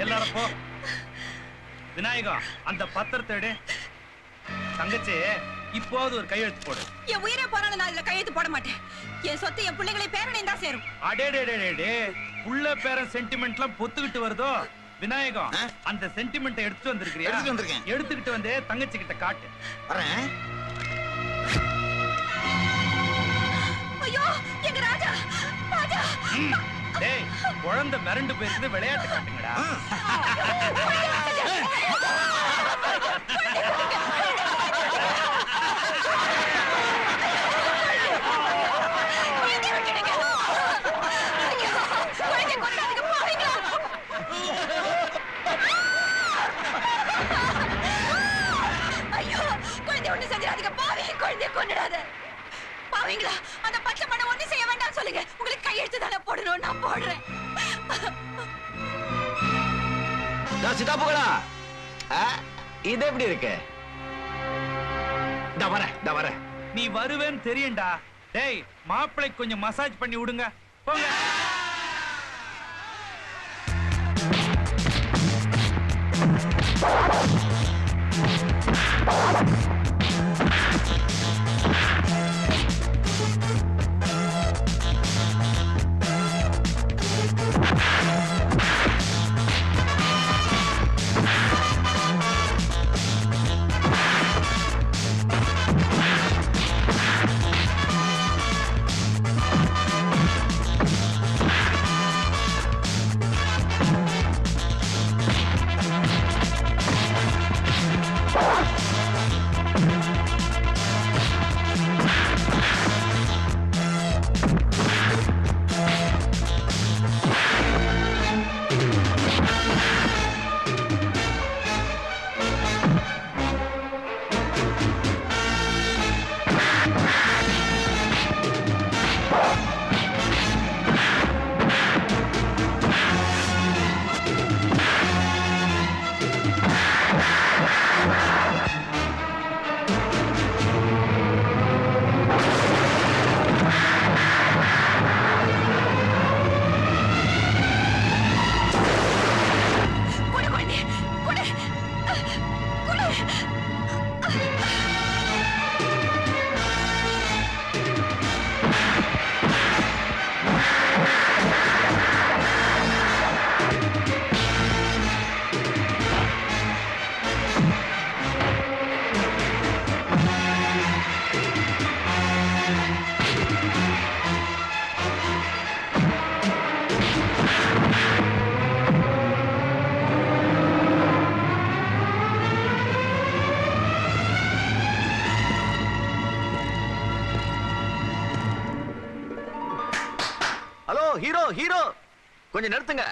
எல்லாரும் போ. விநாயகம் அந்த பத்திரத்தை எடு. தங்கச்சி இப்போது ஒரு கையெழுத்து போடு. என் உயிரே போனாலும் நான் இதுல கையெழுத்து போட மாட்டேன். என் சொத்து என் பிள்ளைகளை பேரனையும் தான் சேரும். அடேடே புள்ள பேரன் சென்டிமெண்ட்லாம் பொத்துக்கிட்டு வருதோ. விநாயகம் அந்த சென்டிமெண்ட் எடுத்துட்டு வந்திருக்கிறியா? எடுத்துட்டு வந்திருக்கேன். எடுத்துக்கிட்டு வந்து தங்கச்சி கிட்ட காட்டு. வரேன். ஐயோ எங்க ராஜா ராஜா. டேய் குழந்தை மிரண்டு போயிருக்குது, விளையாட்டு காட்டுங்கடா. ஐயோ குழந்தை ஒண்ணு செஞ்சிடாதீங்க பாவி. குழந்தைய கொன்னுடாத பாவீங்களா. அந்த பச்சை மண்ணை ஒண்ணு செய்ய வேண்டாம் சொல்லுங்க. உங்களுக்கு கையெழுத்து தானே போடணும், நான் போடுறேன். சிதாப்புகளா இது எப்படி இருக்கு? வர நீ வருவேன்னு தெரியும்டா. டேய் மாப்பிளை கொஞ்சம் மசாஜ் பண்ணி விடுங்க போங்க. ஹீரோ ஹீரோ கொஞ்சம் நிறுத்துங்க.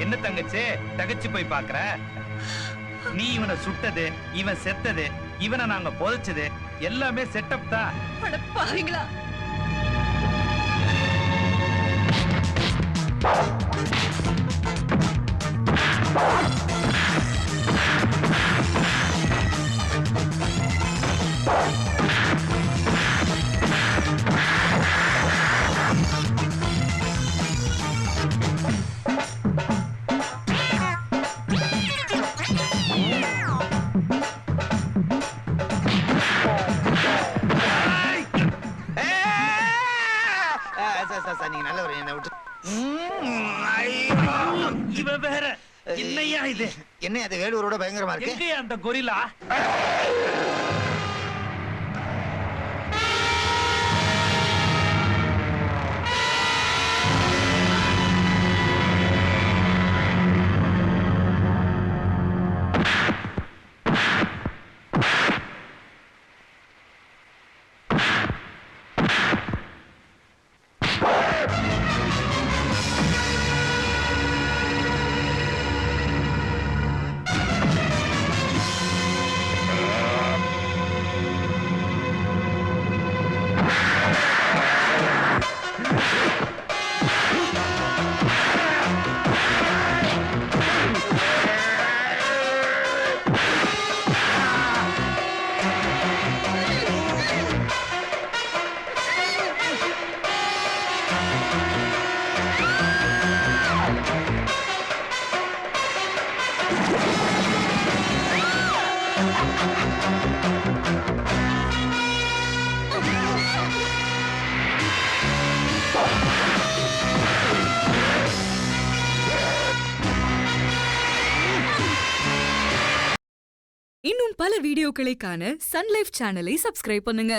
என்ன தங்கச்சி தகச்சு போய் பாக்குற? நீ இவனை சுட்டது, இவன் செத்தது, இவனை நாங்க புதைச்சது எல்லாமே செட்டப் தான். பாவீங்களா. நீங்க நல்லவர், என்ன விட்டு. இவன் வேற என்னையா இது? என்ன அது வேலூரோட பயங்கரமா இருக்கு? எங்க அந்த கொரில்லா? இன்னும் பல வீடியோக்களை காண சன்லைஃப் சேனலை சப்ஸ்கிரைப் பண்ணுங்க.